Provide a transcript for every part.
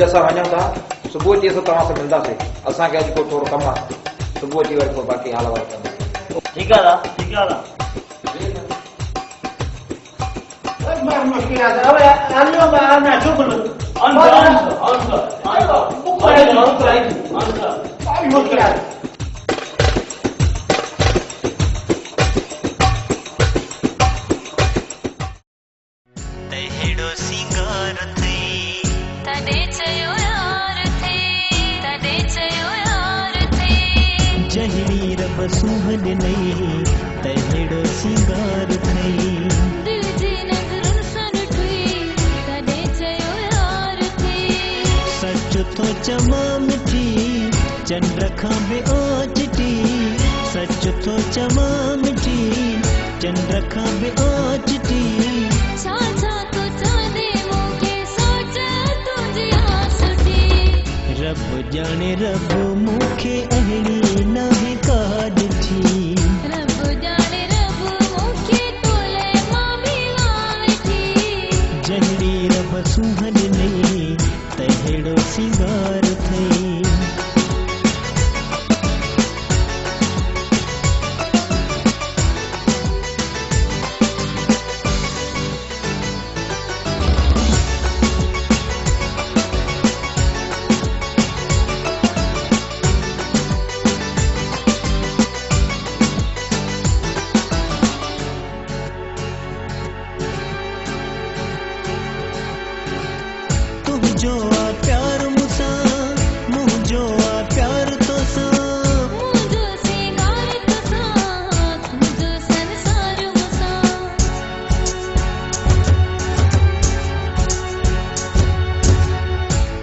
अॼु असां वञूं था, सुबुह अची असां तव्हां सां मिलंदासीं। असांखे अॼु को थोरो कमु आहे, सुबुह अची वरी पोइ बाक़ी हाल वाल कंदासीं। ठीक है ठीक है जहिड़ी रब सुहन नहीं तहिड़ो सिंगार थई दिल जी नज़रुनि सां ॾिठी तॾहिं चयो यार थी सच तो चवां मिठी चंड खां बि ओचिटी सच तो चवां मिठी चंड खां बि ओचिटी छा छा तो चवंदे मूंखे सोच तुंहिंजी आसुटी रब ॼाणे रब मूंखे अहिड़ी नाहे का ॾिठी रब ॼाणे रब मूंखे तोले मां बि वेठी जहिड़ी रब सुहन नहीं तहिड़ो सिंगार थई जो आ प्यार मुसां मुंहिंजो आ प्यार तोसां मुंहिंजो सिंगार तोसां तुंहिंजो संसार मुसां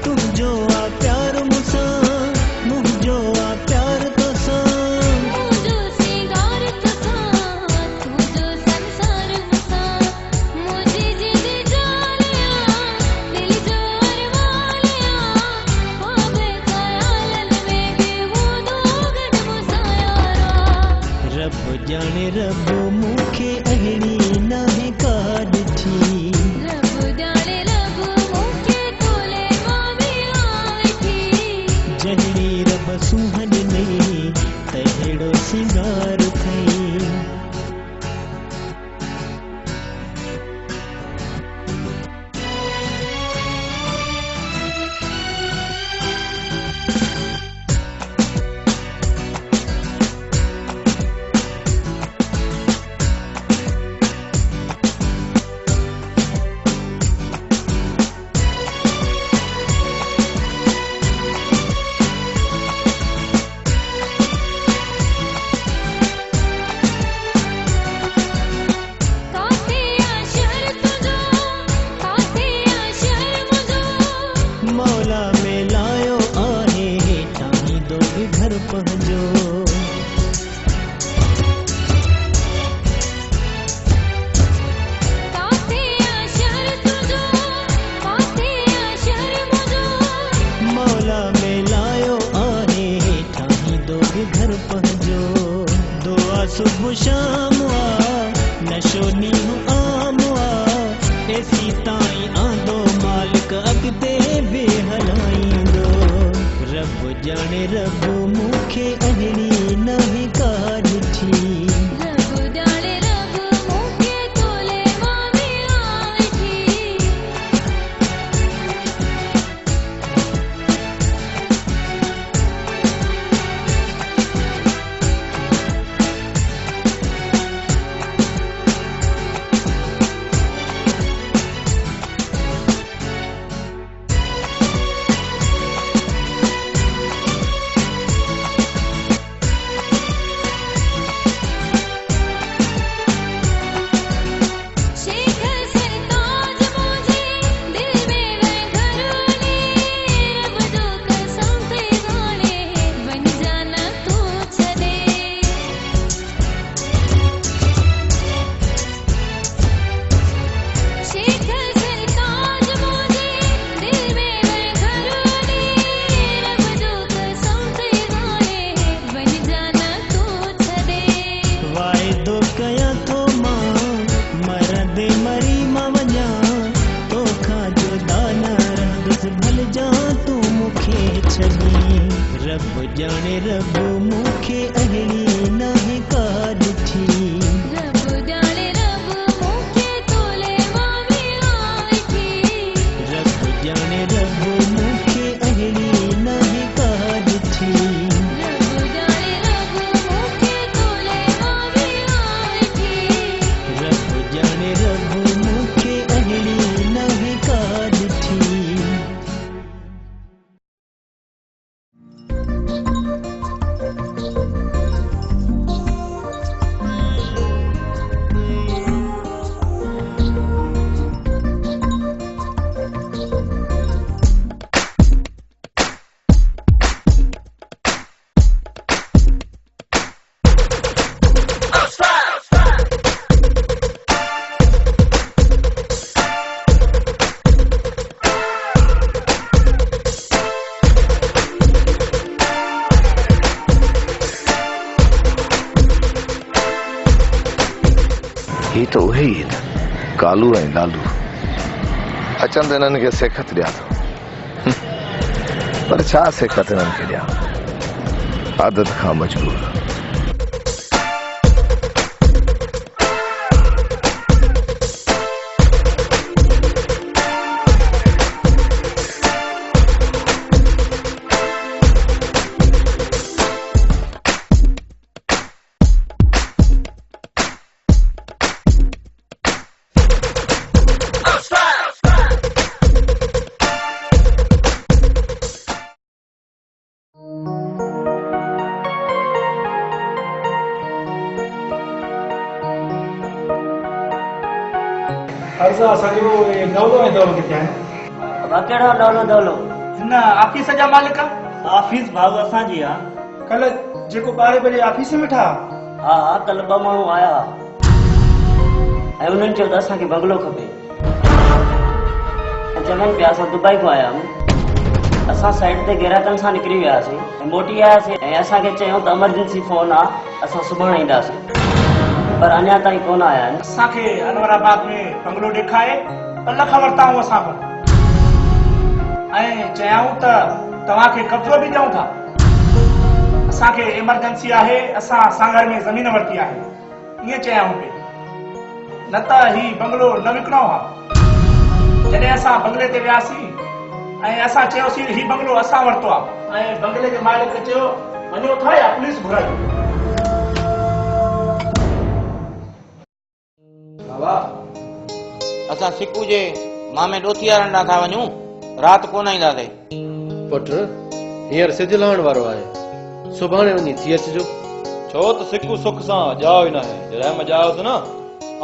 तुंहिंजो आ प्यार मुसां मुंहिंजो आ प्यार तोसां मुंहिंजो सिंगार तोसां तुंहिंजो संसार मुसां मुंहिंजी जिंदगी जालिया दिल जो रब ॼाणे रब मूंखे अहिड़ी नाहे का ॾिठी रब ॼाणे रब मूंखे तोले मां बि वेठी जहिड़ी रब सुहन नहीं तहिड़ो सिंगार थई मौला में लायो आहे हेठां दो घर पहुंचो मौला में लायो आहे हेठां दो घर पहुंचो दुआ सुबह शाम आ नशो नींहुं आम आ एसी ताईं आंदो मालिक अॻिते बि हलाईंदो रब ॼाणे रब मूंखे अहिड़ी नाहे का ॾिठी रब ॼाणे रब मूंखे तोले मां बि वेठी रब जाने रब मुखे अहिड़ी नाहे का ॾिठी रब जाने रब मुखे तोले मावी आई थी रब जाने रब मुखे अहिड़ी नाहे का ॾिठी रब जाने रब मुखे तोले मावी आई थी रब जाने रब मुखे अहिड़ी नाहे का ॾिठी ही तो उहे ई आहिनि कालू ऐं लालू अचनि त हिननि खे सेखत ॾियां थो पर छा सेखत हिननि खे ॾियां आदत खां मजबूर अर्जा सॼो दौलो ऐं दौलो किथे आहे कहिड़ो डोलो डोलो हिन ऑफिस जा मालिक ऑफिस भाऊ असांजी आहे कल्ह जेको 12 बजे ऑफिस में वेठा हा कल्ह 2 माण्हू आया ऐं उन्हनि चयो त असांखे बंगलो खपे ऐं चवनि पिया असां दुबई खां आया आहियूं असां साइड ते ग्राहकनि सां निकिरी वियासीं ऐं मोटी आयासीं ऐं असांखे चयूं त एमरजेंसी फोन आहे असां सुभाणे ईंदासीं पर अञा ताईं कोन आया आहिनि असांखे अनवराबाद में बंगलो ॾेखारे त लख वरिता आहियूं असां खां ऐं चयाऊं त तव्हांखे कब्ज़ो बि ॾियूं था असांखे एमरजेंसी आहे असां सांगर में ज़मीन वरिती आहे ईअं चयाऊं पे न त ही बंगलो न विकिणो आहे जॾहिं असां बंगले ते वियासीं ऐं असां चयोसीं ही बंगलो असां वरितो आहे ऐं बंगले जे मालिक चयो वञो था या पुलिस घुरायो बाबा असां सिकू जे मामे ॾोथी वारनि ॾांहुं था वञूं राति कोन ईंदासीं पुट हींअर सिज लहण वारो आहे सुभाणे वञी थी अचिजो छो त सिकू सुख सां जाओ ई न आहे जॾहिं मां जायोसि न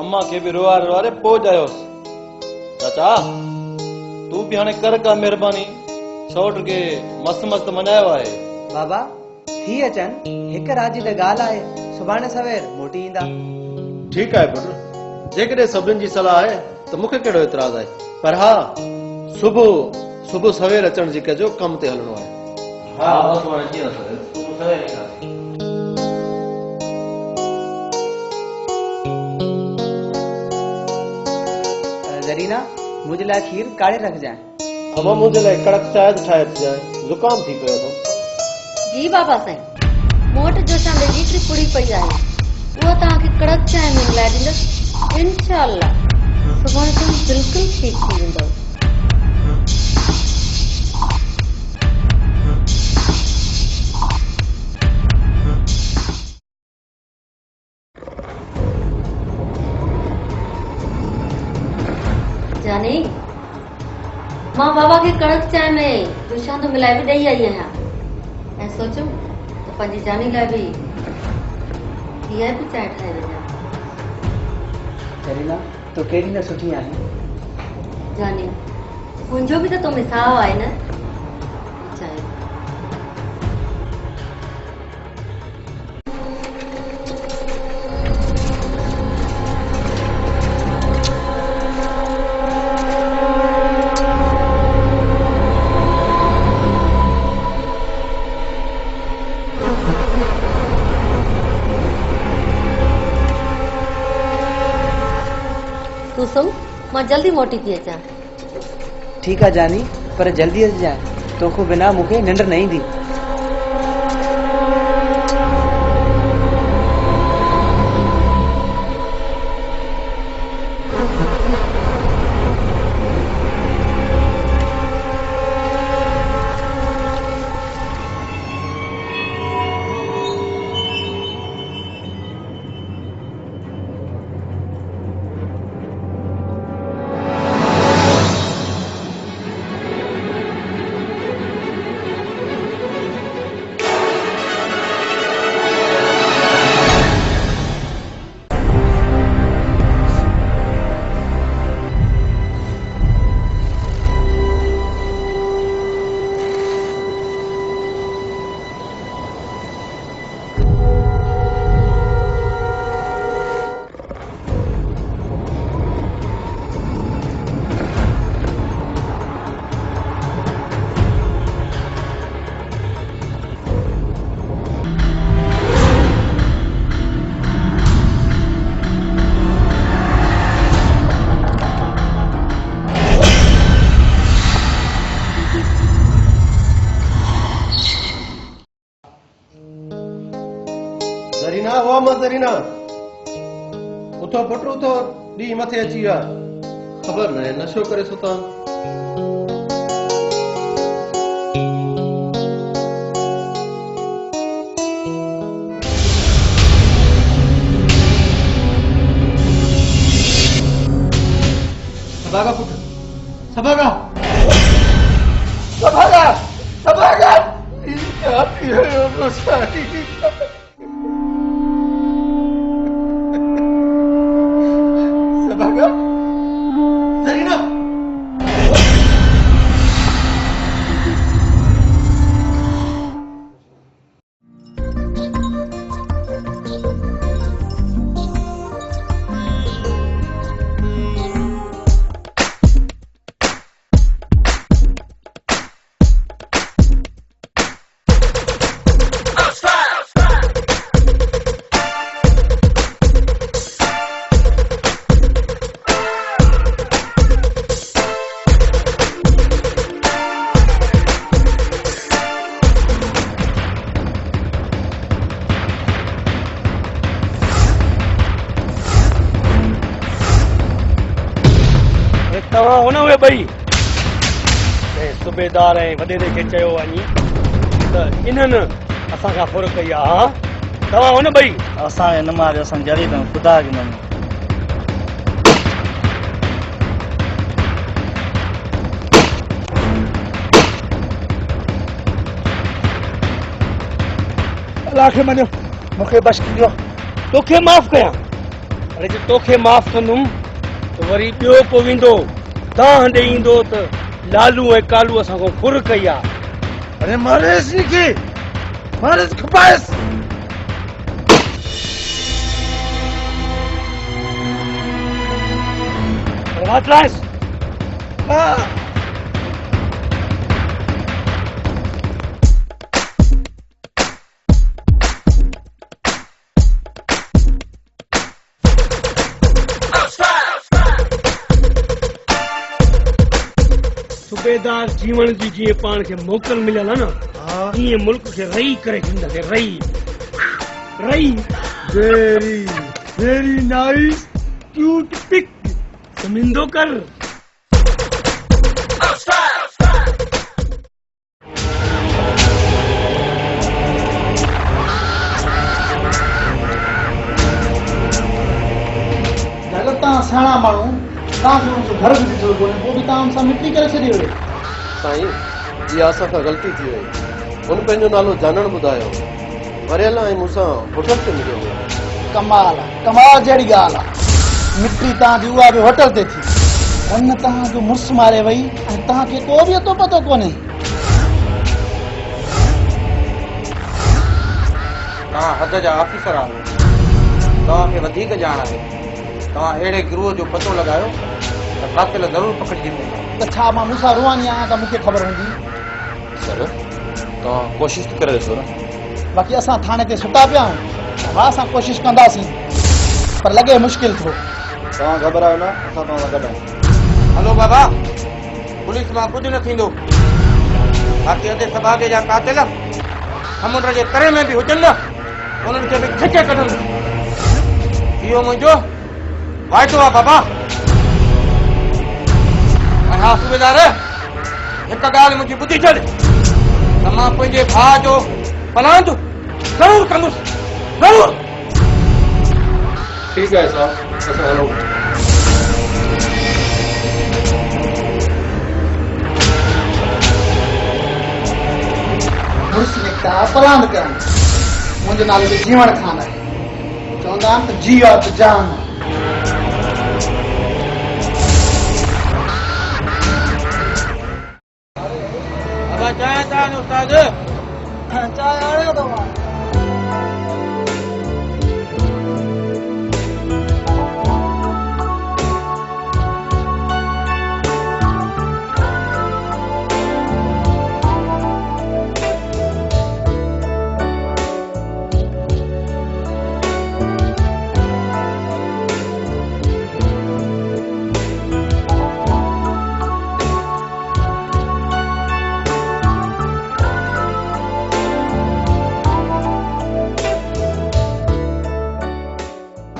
अम्मा खे बि रुवारे रुवारे पोइ जायोसि चाचा तूं बि हाणे कर का महिरबानी सौट खे मस्त मस्त मञायो आहे बाबा थी अचनि हिक रात जी त ॻाल्हि आहे सुभाणे सवेर मोटी ईंदा ठीकु आहे पुट जेकॾहिं सभिनि जी सलाह आहे त मूंखे कहिड़ो एतिराज़ आहे पर हा सुबुह सवेर अचण जी कजो कम ते हलणो आहे हा बसि हाणे कीअं सवेर सुबुह सवेर ईंदासीं जरीना मुंहिंजे लाइ खीर काढ़े रखजांइ अमा मुंहिंजे लाइ कड़क चांहि ठाहे अचिजांइ ज़ुकाम थी पियो अथमि जी बाबा साईं मूं वटि जो शाम हिकिड़ी पुड़ी पई आहे उहा तव्हांखे कड़क चांहि में मिलाए ॾींदसि इंशाअल्लाह सुभाणे तुम बिल्कुलु ठीकु थी वेंदव जानी मां बाबा खे कड़क चांहि में दुशांदो मिलाए बि ॾेई आई आहियां ऐं सोचो त पंहिंजी जानी लाइ बि इहा बि चांहि ठाहे वञा जरीना तो केॾी न सुठी आहे जानी मुंहिंजो बि त तो मिसाव आहे न चांहि तूं सुम मां जल्दी मोटी थी अचां ठीकु आहे जानी पर जल्दी अचिजांइ तोखां बिना मूंखे निंड न ईंदी ज़रीना उथो पुट उथो ॾींहुं मथे अची विया ख़बर न आहे नशो करे सुता सभागा पुट सभागा सभागा सभागा सभागा ज़रीना तव्हां हुन उहे ॿई सूबेदार ऐं वॾेरे खे चयो वञी त इन्हनि असांखां फुर कई आहे हा तव्हां हुन ॿई असां हिन मां असां जरी अथऊं ख़ुदा खे मञो अलाह खे मञो मूंखे बस ॾियो तोखे माफ़ कयां अरे जे तोखे माफ़ कंदुमि त वरी ॿियो को वेंदो दाह ॾेई ईंदो त लालू ऐं कालू असांखां फुर कई आहे अरे मारेस खे मारेस खपाएस बात लाइस सूबेदार जीवन जी जीअं पाण खे मोकल मिलियल आहे न ईअं मुल्क खे रही करे ॾींदासीं रही रही very very nice cute pic समिंदो कर तव्हां साणा माण्हू तव्हांखे घर बि ॾिठो कोन्हे पोइ बि तव्हां सां मिटी करे छॾियो साईं इहा असांखां ग़लती थी वई हुन पंहिंजो नालो जानण ॿुधायो वरियल ऐं मूंसां होटल ते मिलियो कमाल आहे कमाल जहिड़ी ॻाल्हि आहे मिटी तव्हांजी उहा बि होटल ते थी हुन तव्हांजो मुड़ुस मारे वई ऐं तव्हांखे को बि अतो पतो कोन्हे तव्हां हद जा ऑफिसर आहियो तव्हांखे वधीक ॼाण आहे तव्हां अहिड़े गिरोह जो पतो लॻायो त कातिल ज़रूरु पकड़िजी वेंदो त छा मां मूंसां रुहानी आहियां त मूंखे ख़बर हूंदी सर तव्हां कोशिशि करे ॾिसो न बाक़ी असां थाणे ते सुता पिया आहियूं हा असां कोशिशि कंदासीं पर लॻे मुश्किल थियो तव्हां घबरायो न असां तव्हां सां गॾु आहियूं हलो बाबा पुलिस मां कुझु न थींदो बाक़ी अधे सभागे जा कातिल समुंड जे तरे में बि हुजनि न उन्हनि खे बि खिचे कढंदो इहो मुंहिंजो वाइदो आहे बाबा ऐं हा सूबेदार हिकु ॻाल्हि मुंहिंजी ॿुधी छॾ त मां पंहिंजे भाउ जो पलांद ज़रूरु कंदुसि ज़रूरु ठीकु आहे साहब असां हलूं मुड़ुस निकिता पलांद करण मुंहिंजो नालो जो जीवण खान आहे चवंदा आहिनि त जीव आहे त जान आहे चांहि था उस्ताद चांहि आणियो तव्हां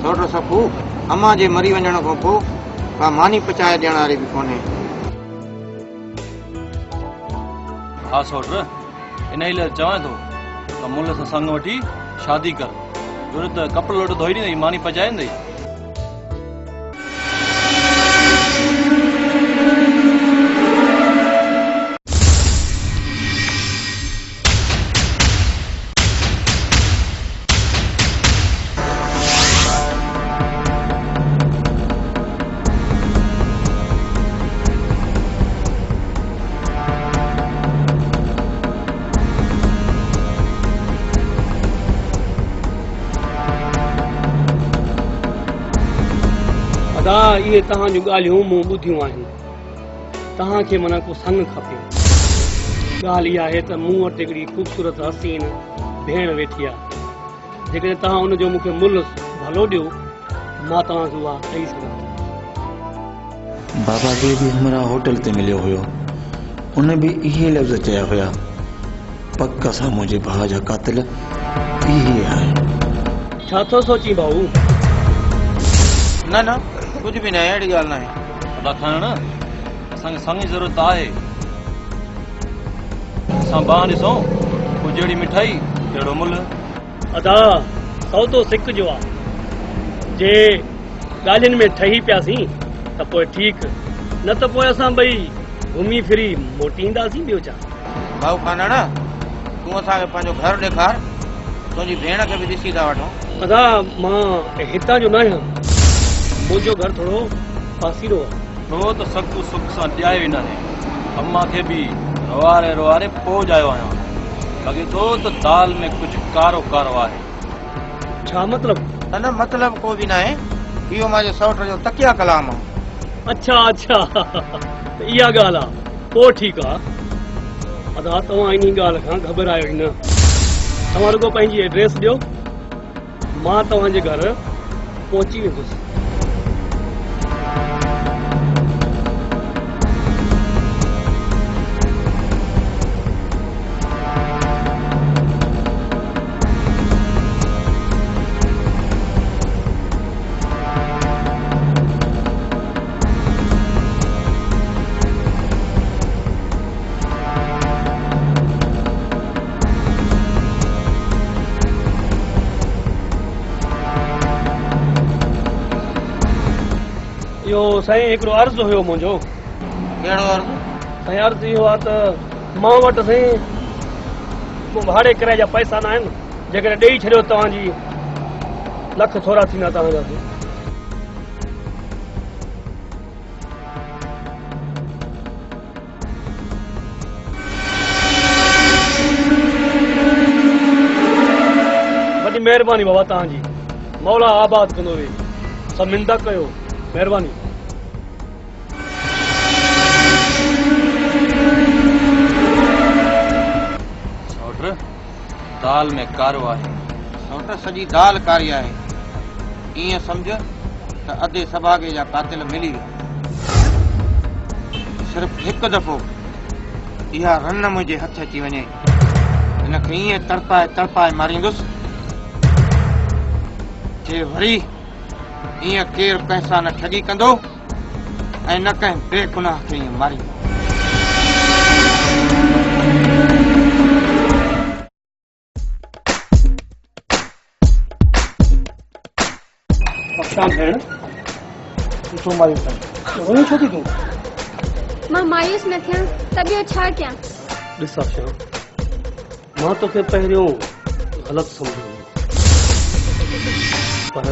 सौट सफ़ू अम्मा जे मरी वञण खां पोइ का मानी पचाए ॾियण वारी बि कोन्हे। हा सौट इन ई लाइ चवां थो त मुल सां संग वठी शादी कर, छो त कपिड़ो लोटो धोई ॾींदई, मानी पचाए ॾींदई। अदा ये तहां जो ॻाल्हियूं मूं ॿुधियूं आहिनि। तव्हांखे माना को संग खपे। ॻाल्हि इहा आहे त मूं वटि हिकिड़ी ख़ूबसूरत हसीन भेण वेठी आहे। जेकॾहिं तव्हां हुनजो मूंखे मुल्ह भलो ॾियो मां तव्हांखे उहा ॾेई सघां। बाबा खे बि हमरा होटल ते मिलियो हुयो, उन बि इहे लफ़्ज़ चया हुया, पक सां मुंहिंजे भाउ जा कातिल इहे आहे। छा थो सोची भाऊ? न न कुझु बि न आहे, अहिड़ी ॻाल्हि न आहे। अदा खाइण असांखे संग जी ज़रूरत आहे। असां ॿाहिरि ॾिसूं पोइ जहिड़ी मिठाई जहिड़ो मुल्ह। अदा सौदो सिक जो आहे, जे ॻाल्हियुनि में ठही पियासीं त पोइ ठीकु, न त पोइ असां ॿई घुमी फिरी मोटी ईंदासीं। ॿियो छा भाऊ खानण, तूं असांखे पंहिंजो घर ॾेखार, तुंहिंजी भेण खे बि ॾिसी था वठूं। अदा मां हितां जो न आहियां, मुंहिंजो घर थोरो पासीरो आहे। छो त सखू सुख सां ॼायो ई न आहे। अम्मा खे बि रोआरे रोआरे पोइ ॼायो आहियां। लॻे थो त दाल में कुझु कारो कारो आहे। छा मतिलब? न मतिलब को बि न आहे, इहो मुंहिंजे सौट जो तकिया कलाम आहे। अच्छा अच्छा इहा ॻाल्हि आहे, पोइ ठीकु आहे। अदा तव्हां इन ॻाल्हि खां घबरायो ई न। तव्हां रुगो पंहिंजी एड्रेस ॾियो, मां तव्हांजे घर पहुची वेंदुसि। इहो साईं हिकिड़ो अर्ज़ु हुयो मुंहिंजो। कहिड़ो अर्ज़ु? साईं अर्ज़ु इहो आहे त मां वटि साईं भाड़े किराए जा पैसा न आहिनि। जेकॾहिं ॾेई छॾियो तव्हांजी लख थोरा थींदा तव्हांजा। वॾी महिरबानी बाबा तव्हांजी, मौला आबाद कंदो वे। समिंदा कयो, महिरबानी। सौट दाल में कारो आहे। सौट सॼी दाल कारी आहे। ईअं सम्झ त अधे सभागे जा कातिल मिली विया। सिर्फ़ हिकु दफ़ो इहा रन मुंहिंजे हथ अची वञे, हिनखे ईअं तड़पाए तड़पाए मारींदुसि जे वरी ईअं केरु पैसा न ठगी कंदो ऐं न कंहिं बेगुनाह खे ईअं मारींदो। भेण छो मायूस वञी छो थी तूं? मां मायूस न थियां त ॿियो छा कयां? ॾिस आशा, मां तोखे पहिरियों ग़लति सम्झो, पर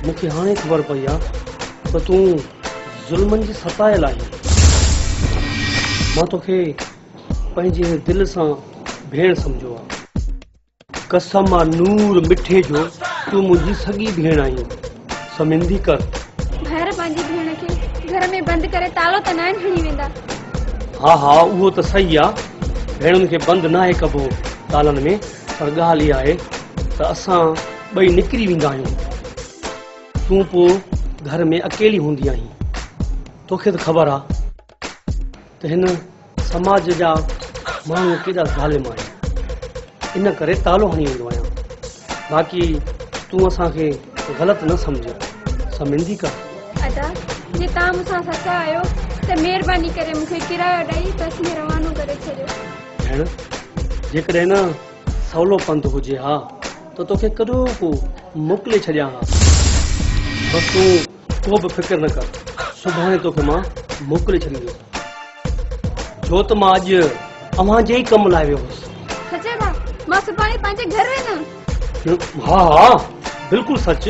मूंखे हाणे ख़बर पई आहे त तूं ज़ुल्मनि जी सतायल आहीं। मां तोखे पंहिंजे दिलि सां भेण सम्झो आहे। कसम आहे नूर मिठे जो, तूं मुंहिंजी सॻी भेण आहीं। समिंदी कर। ॿाहिरि पंहिंजी भेण खे घर में बंदि करे तालो त न हणी वेंदा? हा हा उहो त सही आहे, भेणुनि खे बंदि न आहे कबो तालनि में, पर ॻाल्हि इहा आहे त असां ॿई निकिरी वेंदा आहियूं। तूं पोइ घर में अकेली हूंदी आहीं। तोखे त ख़बर आहे त हिन समाज जा माण्हू केॾा ज़ालिम आहिनि, इन करे तालो हणी वेंदो आहियां। बाक़ी तूं असांखे ग़लति न सम्झो समिंदी कर अदा जे तव्हां मूंसां सचा आहियो त महिरबानी करे मूंखे किरायो ॾेई बस में रवानो करे छॾियो। भेण जेकॾहिं न सवलो पंधु हुजे हा त तोखे कॾो को मोकिले छॾियां हा। बस तूं को बि फिक्र न कर, सुभाणे तोखे मां मोकिले छॾींदुसि छो त मां अॼु अव्हां जे ई कम लाइ वियो हुउसि। सचा था मां सुभाणे पंहिंजे घर वेंदमि। हा हा बिल्कुलु सच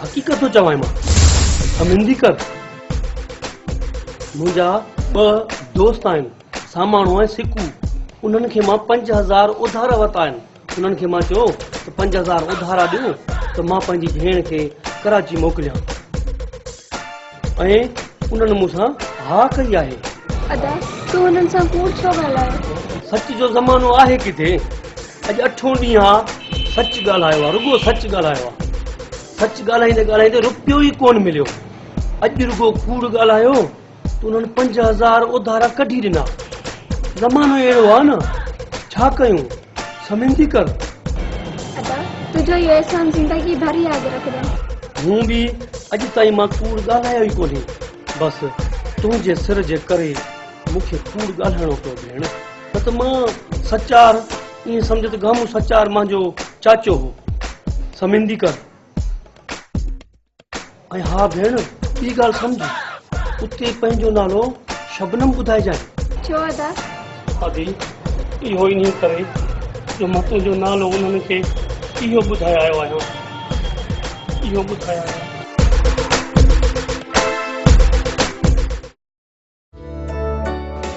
हक़ीक़त थो चवां मां समिंदी कर। मुंहिंजा 2 दोस्त आहिनि सामाणो ऐं सिकू, उन्हनि खे मां 5000 उधार वरिता आहिनि। उन्हनि खे मां चयो त 5000 उधारा ॾियो त मां पंहिंजी भेण खे कराची मोकिलियां ऐं उन्हनि मूंसां हा कई आहे। अदा तूं हुननि सां कूड़ छो ॻाल्हायो? सच जो ज़मानो आहे किथे, अॼु 8 ॾींहं हा सच ॻाल्हायो आहे, रुगो सच ॻाल्हायो आहे। सच ॻाल्हाईंदे ॻाल्हाईंदे रुपयो ई कोन मिलियो। अॼु रुगो कूड़ ॻाल्हायो त उन्हनि 5000 उधारा कढी ॾिना। ज़मानो अहिड़ो आहे न, छा कयूं समिंदी कर। अदा तुंहिंजो इहो एहसान ज़िंदगी भर यादि रखंदमि। मूं बि अॼु ताईं मां कूड़ ॻाल्हायो ई कोन्हे। बसि तुंहिंजे सिर जे करे मूंखे कूड़ ॻाल्हाइणो पियो भेण, न त मां सचार ईअं सम्झ त गामू सचार मुंहिंजो चाचो हो। समिंदी कर। ऐं हा भेण ॿी ॻाल्हि सम्झ, उते पंहिंजो नालो शबनम ॿुधाइजांइ। छो अदा? आदि इहो ई नहीं करे जो मां तुंहिंजो नालो उन्हनि खे इहो ॿुधाए आयो आहियां, इहो ॿुधाए आहियां।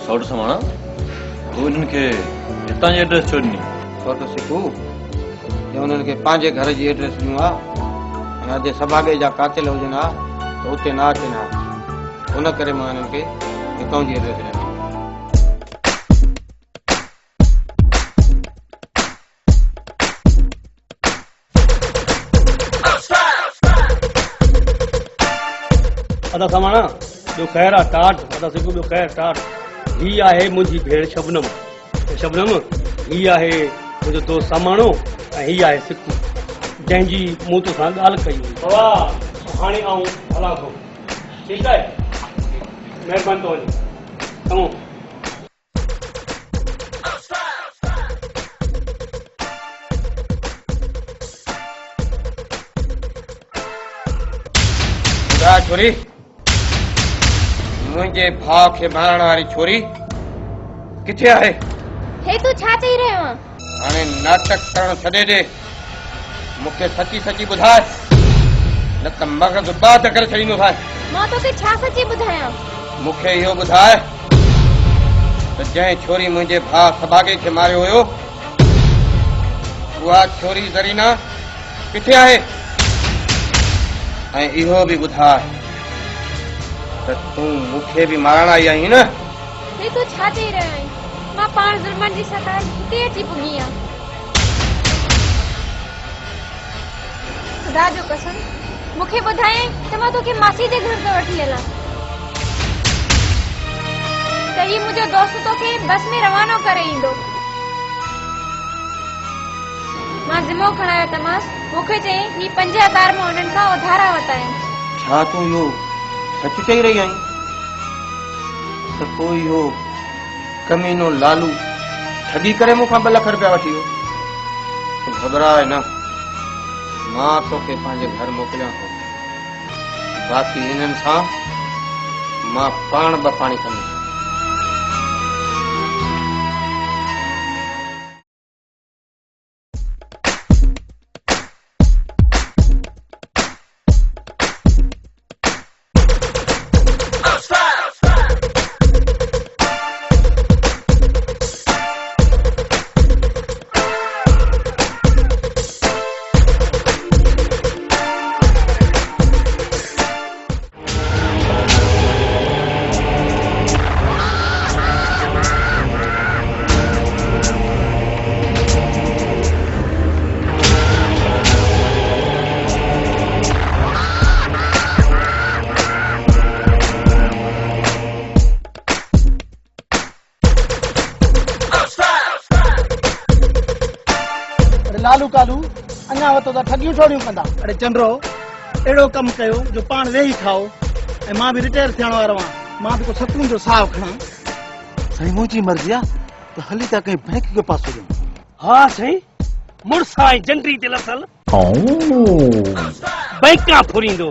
सौट समाणा तूं इन्हनि खे हितां जी एड्रेस छो ॾिनी? छो त सिकू उन्हनि खे पंहिंजे घर जी एड्रेस ॾिनो आहे ऐं अॼु सभागे जा कातिल हुजनि हा त उते न अचनि हा, उन करे मां हिननि खे हितां जी एड्रेस ॾिनी। अदा समाणा ॿियो ख़ैर आहे टाट, अदा सिकू ॿियो ख़ैर टाट। ही आहे मुंहिंजी भेण शबनम। शबनम ही आहे मुंहिंजो दोस्त सामाणो ऐं ही आहे सिकू जंहिंजी मूं तोसां ॻाल्हि कई हुई। बाबा हाणे आऊं हलां थो, ठीकु आहे? महिरबानी तो वञे चङो। छोरी मुंहिंजे भाउ खे मारण वारी छोरी किथे आहे? हे तूं छा चई रहियो आहे? हाणे नाटक करणु छॾे ॾे, मूंखे सची सची ॿुधाए न त मग़ज़ बाद करे छॾींदोसांइ। मां तोखे छा सची ॿुधायां? मूंखे इहो ॿुधाए त जंहिं छोरी मुंहिंजे भाउ सभागे खे मारियो हुयो उहा छोरी ज़रीना किथे आहे? ऐं इहो बि ॿुधाए त तूं मूंखे बि मारण आई आहीं न? हे तूं छा चई रहियो आहीं? मां पाण ज़ुल्मनि जी सज़ा हिते अची पुॻी आहियां। ख़ुदा जो कसम मूंखे ॿुधायईं त मां तोखे मासी जे घर ते वठी हलां त ही मुंहिंजो दोस्त तोखे बस में रवानो करे ईंदो। मां ज़िमो खणायो तमास, मूंखे चयईं ही 5000 मां उन्हनि खां उधारा वरिता आहिनि। छा तूं इहो सच चई रही आहीं त पोइ इहो कमीनो लालू ठगी करे मूंखां 2 लख रुपया वठी वियो? घबराए न, मां तोखे पंहिंजे घर मोकिलियां थो, बाक़ी इन्हनि सां मां पाण ब पाणी कंदुसि। लालू कालू बिना वतो त ठगियूं छोड़ियूं कंदा। अरे चंद्रो एड़ो कम कयो जो पान वेही खाओ ऐं मां भी रिटायर थियण वारो आहियां। मां भी को सकून जो साह खणा। साईं मुंहिंजी मर्ज़ी आहे त हली था कहीं बैंक के पास वञूं। हाँ सही मुड़सा ऐं जंडरी ते लथल बैंका फुरींदो।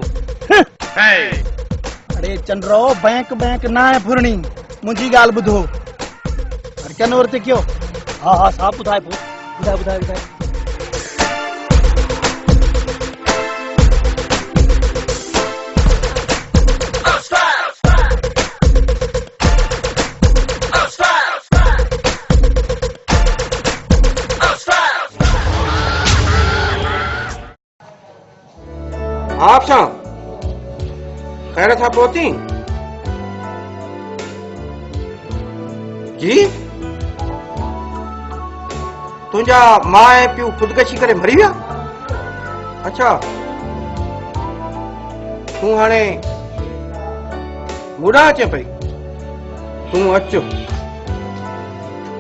अरे चंद्रो बैंक बैंक ना है फुरणी, मुंहिंजी ॻाल्हि ॿुधो। अरे कन वरते कयो। हाँ हाँ साहब ॿुधाए पोइ ॿुधाए ॿुधाए ॿुधाए। आप सां खैर था पहुती जी। तुंहिंजा मां ऐं पियो ख़ुदकशी करे मरी विया। अच्छा तूं हाणे मुड़ा अचे पई। तूं अच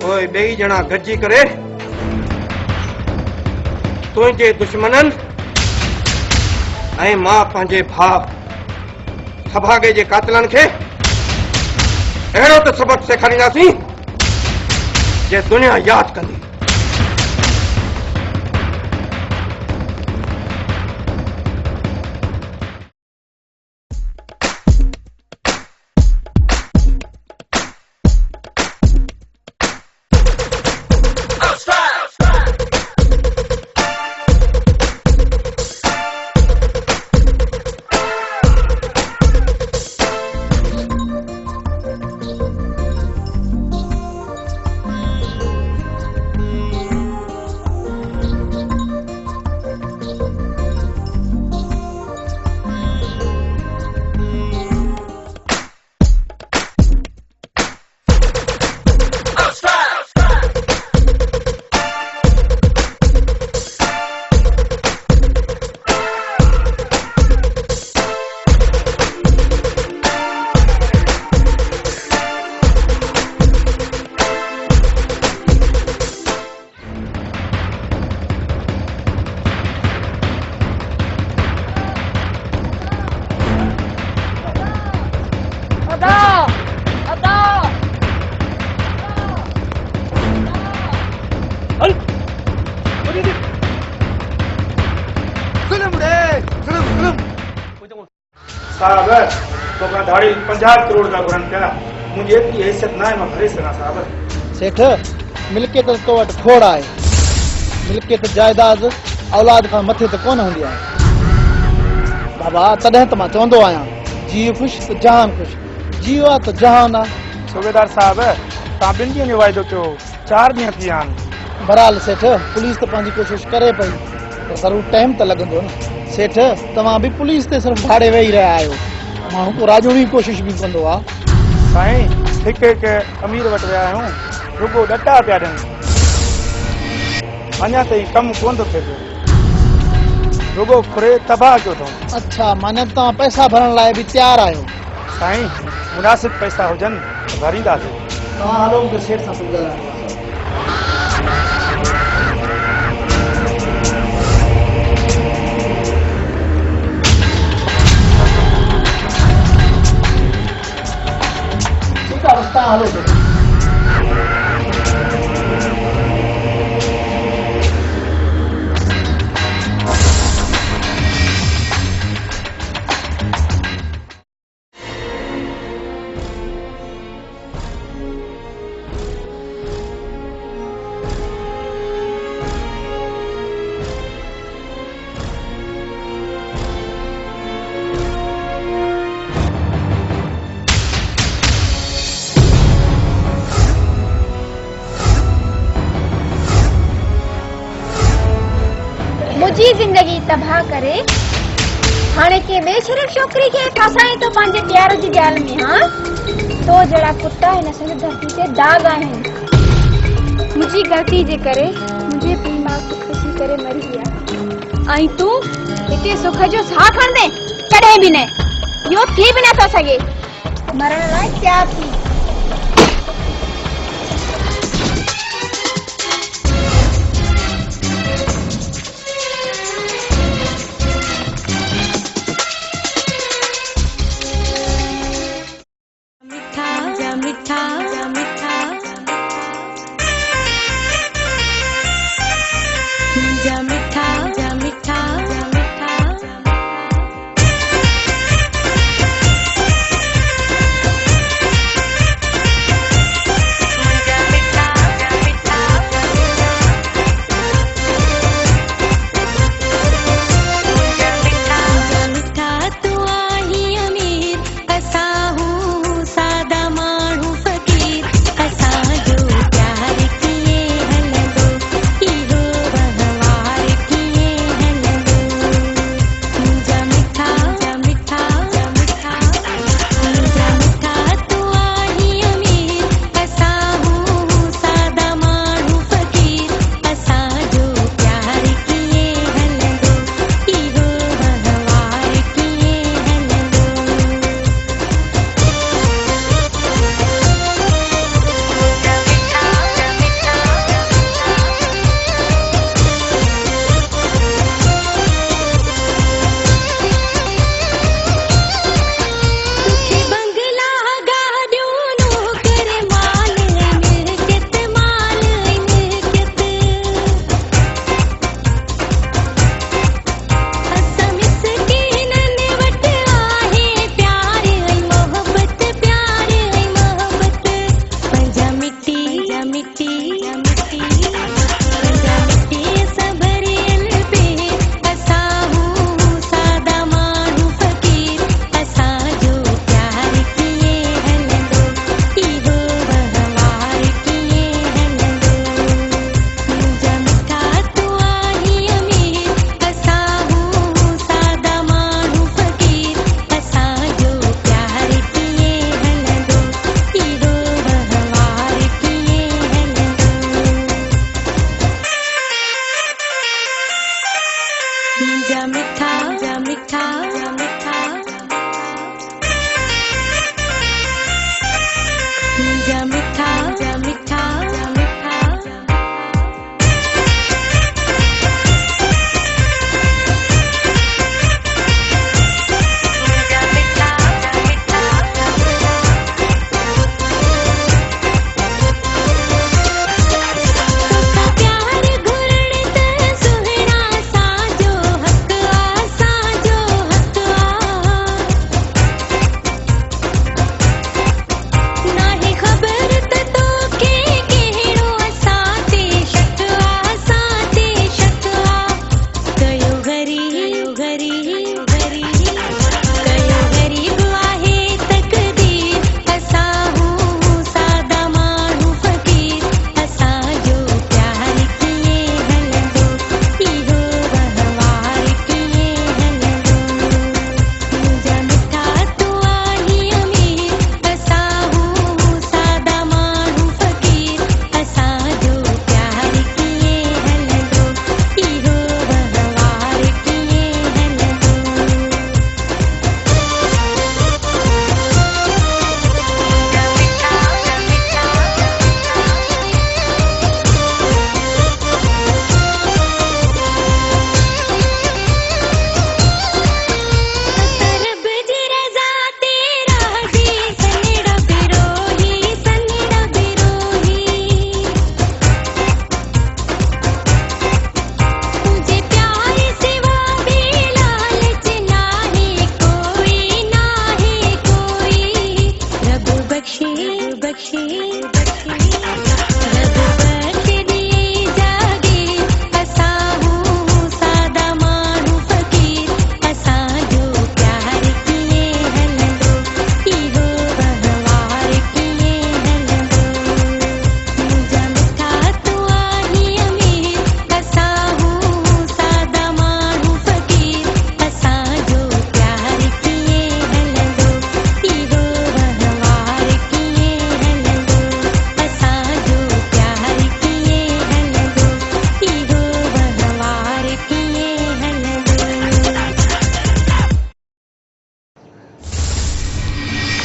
ओए ॿई ॼणा गॾिजी करे तुंहिंजे दुश्मननि ऐं मां पंहिंजे भाउ सभागे जे कातिलनि खे अहिड़ो त सबक सेखारींदासीं जे दुनिया यादि कंदी। साहब तो दाढ़ी 50 करोड़ का घुरन पिया। मुझे एतरी हैसियत ना है मैं भरे सघां साहब। सेठ मिल्कियत तो वटि खोड़ आहे। मिल्कियत जायदाद औलाद खां मथे त कोन हूंदी आहे बाबा। तॾहिं त मां चवंदो आहियां जीउ ख़ुशि त जहान ख़ुशि। जीउ आहे त जहान आहे। सूबेदार साहब तव्हां 2 ॾींहंनि जो वाइदो कयो 4 ॾींहं थी विया आहिनि। बहरहाल सेठ पुलिस त पंहिंजी कोशिशि करे पई पर ज़रूरु टाइम त लॻंदो न। सेठ तव्हां बि पुलिस ते सिर्फ़ु भाड़े वेही रहिया आहियो। माण्हू को राजो बि कोशिशि बि कंदो आहे। साईं हिकु हिकु अमीर वटि विया आहियूं रुगो ॾटा पिया ॾियनि। अञा ताईं कमु कोन थो थिए पियो। रुगो खुरे तबाह कयो अथऊं। अच्छा माने तव्हां पैसा भरण लाइ बि तयारु आहियो। साईं मुनासिब पैसा हुजनि त भरींदासीं। तव्हां हलो मूंखे सेठ सां कुझु ॻाल्हाइणो आहे। Está louco. मुझी जिंदगी तबाह करे हाणे के बेशरम छोकरी के फसाई तो पंहिंजे प्यार जी ॻाल्हि में। हाँ तो जड़ा कुत्ता हिन संग धरती ते दाग आहिनि। मुझी गलती जे करे मुझे पीउ मां खुदकुशी करे मरी विया ऐं तू हिते सुख जो साह खणंदे कॾहिं बि न। इहो थी बि नथो सघे। मरण लाइ तयार थी।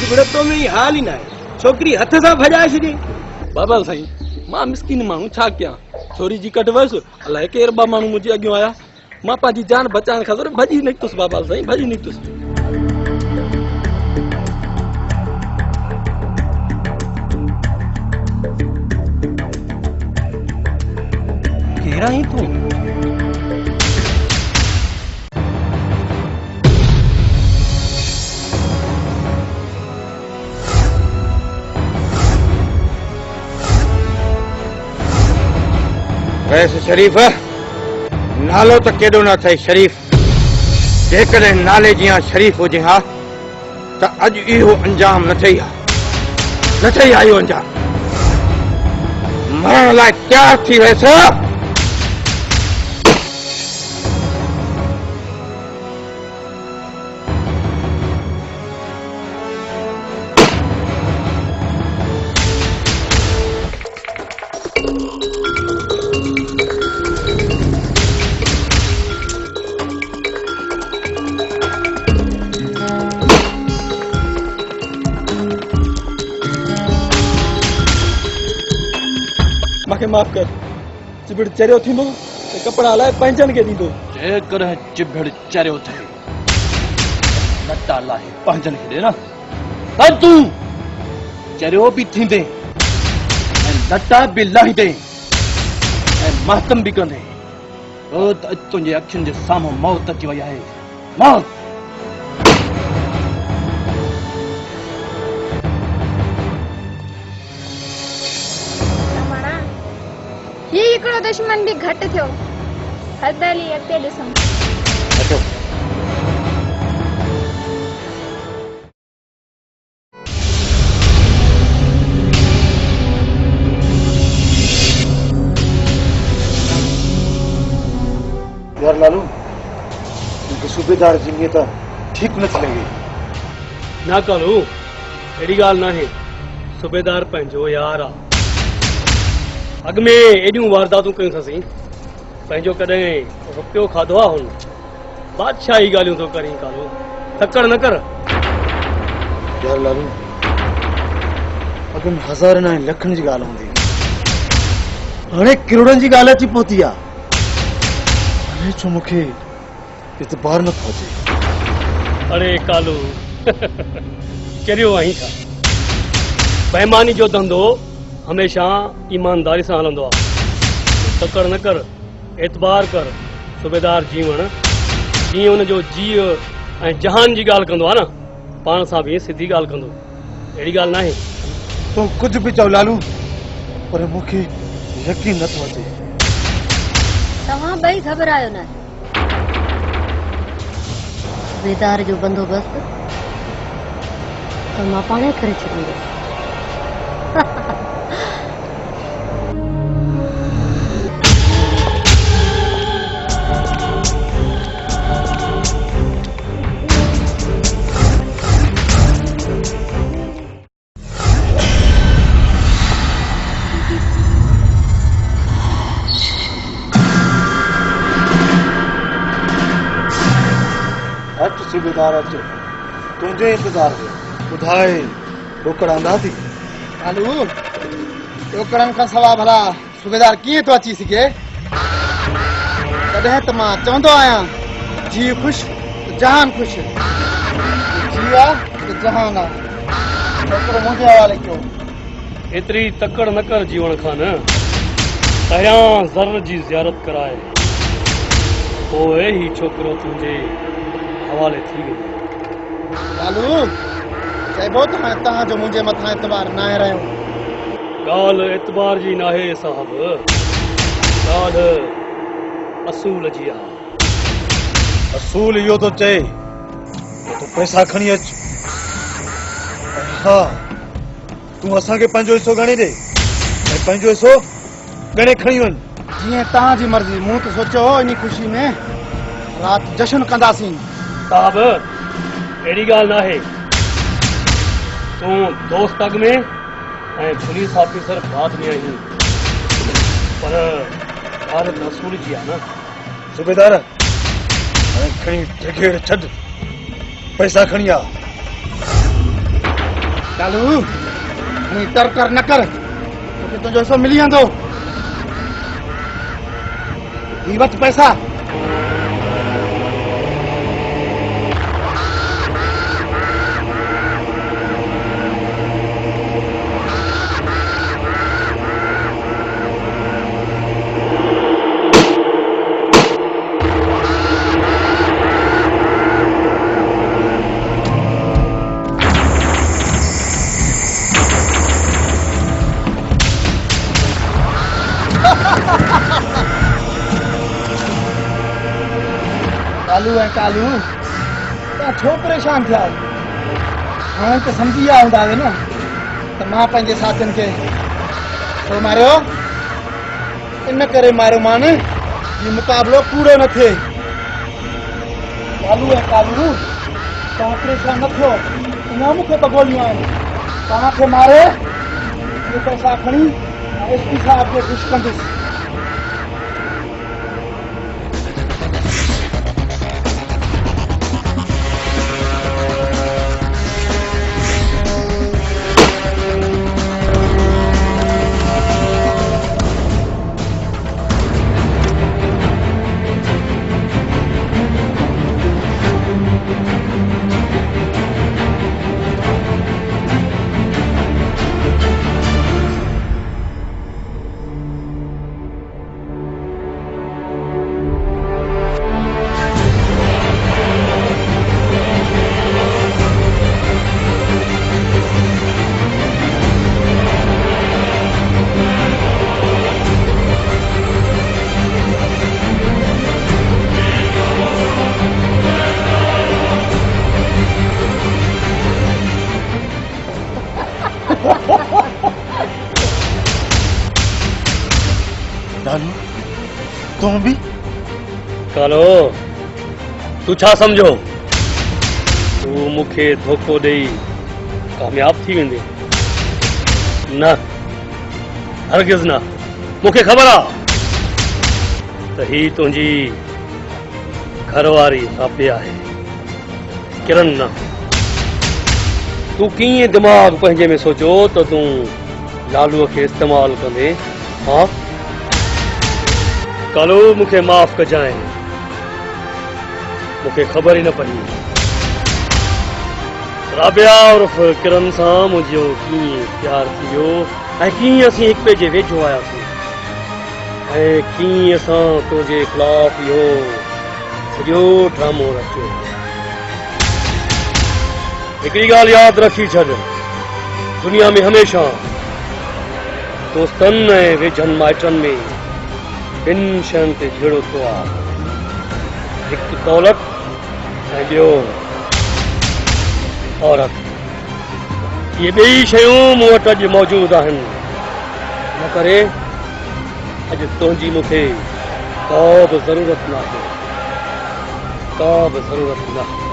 विड़तो में ही हाल ही ना है छोकरी हथ सां भॼाए छॾी बाबा साईं मां मिसकिन माण्हू छा कयां छोरी जी कट वयुसि अलाए केर ॿ माण्हू मुंहिंजे अॻियां आया मां पंहिंजी जान बचाइण ख़ातिर भॼी निकितुसि बाबा साईं भॼी निकितुसि केरु आहीं तूं वैसे शरीफ़ नालो त केॾो न अथई शरीफ़ जेकॾहिं नाले जियां शरीफ़ हुजे हा त अॼु इहो अंजाम न ठही आहे न ठही आहे इहो अंजाम मरण लाइ तयारु थी वयसि मूंखे माफ़ कर चिबिड़ चरियो थींदो त कपिड़ा हलाए पंहिंजनि खे ॾींदो जेकॾहिं चिबिड़ चरियो थिए लटा लाहे पंहिंजनि खे ॾे न त तूं चरियो बि थींदे ऐं लटा बि लाहींदे ऐं मातम बि कंदे ओ त अॼु तुंहिंजे अखियुनि जे साम्हूं मौत अची वई आहे मौत ही हिकिड़ो दुश्मन भी घटि थियो हदली अॻिते ॾिसूं अचो यार लालू उनके सूबेदार जी नीयत ठीक न थी लगी ना कालू अहिड़ी ॻाल्हि नाहे सूबेदार पंहिंजो यार आहे अॻ में एॾियूं वारदातूं कयूंसीं पंहिंजो कॾहिं रुपयो खाधो आहे हुन बादशाही ॻाल्हियूं थो करीं कालू तकड़ न कर यार लालू अॻ में हज़ारनि ऐं लखनि जी ॻाल्हि हूंदी हाणे किरोड़नि जी ॻाल्हि अची पहुती आहे हाणे छो मूंखे इतबार नथो अचे अरे कालू चरियो आहीं छा बेईमानी जो धंधो हमेशा ईमानदारी सां हलंदो आहे तकड़ न कर एतबार कर सूबेदार जीवण जीअं हुनजो जीअ ऐं जहान जी ॻाल्हि कंदो आहे न पाण सां बि सिधी ॻाल्हि कंदो अहिड़ी ॻाल्हि नाहे तूं कुझु बि चओ लालू पर मूंखे यकीन नथो अचे तव्हां ॿई घबरायो न सूबेदार जो बंदोबस्त त मां पाणे करे छॾींदसि अच सूबेदार अच तुंहिंजो इंतजार हुयो ॿुधाए ढोकड़ आंदा थी कालू ढोकड़नि खां सवाइ भला सूबेदार कीअं थो अची सघे तॾहिं त मां चवंदो आहियां जी ख़ुशि त जहान ख़ुशि जी आहे त जहान आहे ढोकड़ो मुंहिंजे हवाले कयो एतिरी तकड़ न कर जीवण खान पहिरियां ज़र जी ज़ियारत कराए पोइ ही छोकिरो तुंहिंजे हवाले थी वियो लालू चइबो त हाणे तव्हांजो मुंहिंजे मथां एतबार न आहे रहियो ॻाल्हि एतबार जी नाहे साहब ॻाल्हि असूल जी आहे असूल इहो थो चए त तूं पैसा खणी अच हा तूं असांखे पंहिंजो हिसो ॻणे ॾे ऐं पंहिंजो हिसो ॻणे खणी वञ जीअं तव्हांजी मर्ज़ी मूं त सोचियो हो इन ख़ुशी में राति जश्न कंदासीं साहब अहिड़ी ॻाल्हि नाहे तूं दोस्त अॻ में ऐं पुलिस ऑफिसर बाद में आहीं पर हालत असूल जी आहे न सूबेदार हाणे खणी टिकेट छॾ पैसा खणी आ कालू हाणे तर कर न कर तोखे तुंहिंजो हिसो मिली वेंदो ही वठ पैसा कालू है कालू तव्हां छो परेशान थिया हाणे त सम्झी विया हूंदा न त मां पंहिंजे साथियुनि खे छो मारियो इन करे मारियो मान ही मुक़ाबिलो पूरो न थिए कालू है कालू तव्हां परेशान न थियो अञा मूंखे बगोलियूं आहिनि तव्हांखे मारे इहे पैसा खणी एसपी साहिब खे ख़ुशि कंदुसि लालू तुम भी कालो तू छा समझो तू मूंखे धोखो ॾेई कामयाब थी वेंदे न हरगिज़ न मूंखे ख़बर आहे त ही तुंहिंजी घरवारी साबिया आहे किरण न तू कीअं दिमाग़ पंहिंजे में सोचो त तूं लालूअ खे इस्तेमालु कंदे हाँ कालू मूंखे माफ़ कजांइ मूंखे ख़बर ई न पई राबिया उर्फ किरण सां मुंहिंजो कीअं प्यार थी वियो ऐं कीअं असीं हिक ॿिए जे वेझो आयासीं ऐं कीअं असां तुंहिंजे ख़िलाफ़ इहो सॼो ड्रामो रचियो हिकिड़ी ॻाल्हि यादि रखी छॾ दुनिया में हमेशह दोस्तनि ऐं वेझनि माइटनि में ॿिनि शयुनि ते झेड़ो थियो आहे हिकु दौलत ऐं ॿियो औरत इहे ॿई शयूं मूं वटि अॼु मौजूदु आहिनि इन करे अॼु तुंहिंजी मूंखे का बि ज़रूरत न आहे का बि ज़रूरत न आहे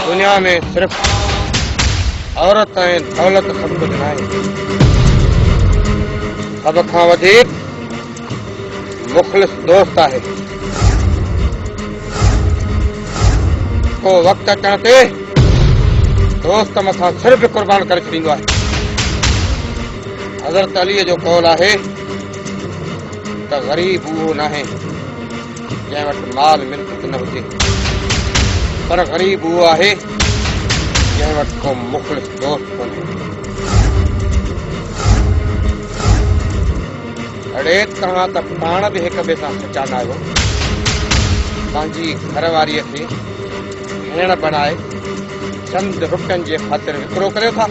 दुनिया में सिर्फ औरत ऐं दौलत सभु कुझु न आहे सभ खां वधीक मुख़लिस दोस्त आहे को वक़्तु अचण ते दोस्त मथां सिर्फ़ क़ुर्बान करे छॾींदो आहे हज़रत अलीअ जो कौल आहे त ग़रीब उहो नाहे जंहिं वटि माल मिल्कियत न हुजे पर ग़रीब उहो आहे जंहिं वटि को मुख़लिस दोस्त कोन्हे अड़े तव्हां त पाण बि हिक ॿिए सां सचा न आहियो पंहिंजी घरवारीअ खे भेण बणाए चंद रुपयनि जे ख़ातिर विकिरो करियो था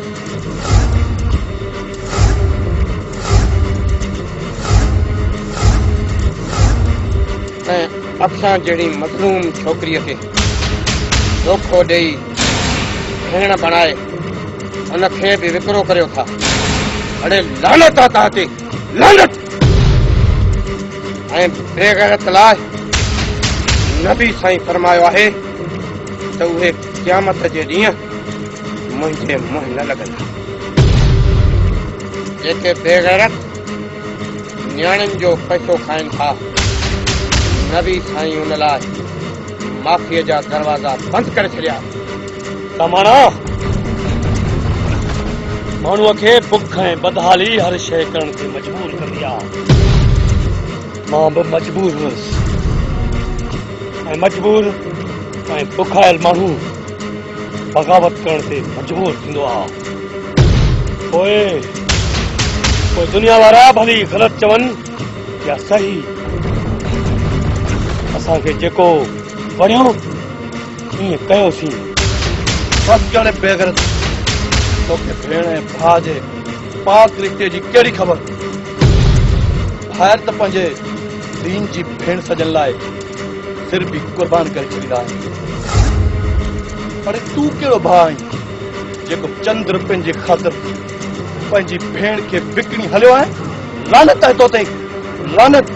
ऐं असां जहिड़ी मज़लूम छोकिरीअ खे धोखो ॾेई भेण बणाए उनखे बि विकिरो करियो था अड़े लानत आहे तव्हां ते लानत ऐं बेग़ैरत लाइ नबी साईं फरमायो आहे त उहे क़यामत जे ॾींहुं मुंहिंजे मुंहुं न लॻंदा। जेके बेग़ैरत न्याणियुनि जो पैसो खाइनि था, नबी साईं उन लाइ माफ़ीअ जा दरवाज़ा बंदि करे छॾिया। तमाना माण्हूअ खे बुख ऐं बदहाली हर शइ करण ते मजबूर कंदी आहे। मां बि मजबूर हुयुसि ऐं मजबूर ऐं बुखायल माण्हू बग़ावत करण ते मजबूर थींदो आहे। पोइ दुनिया वारा भली ग़लति चवनि या सही, असांखे जेको वणियो ईअं कयोसीं। बस ॼाणे बेग़ैरत तोखे भेण ऐं भाउ जे पाक रिश्ते जी कहिड़ी ख़बर? ॿाहिरि त पंहिंजे दीन जी भेण सजण लाइ सिर बि क़ुर्बान करे छॾींदा आहिनि, पर तूं कहिड़ो भाउ आहीं जेको चंद रुपयनि जे ख़ातिर पंहिंजी भेण खे विकिणी हलियो आहे? लानत आहे तो ते, लानत।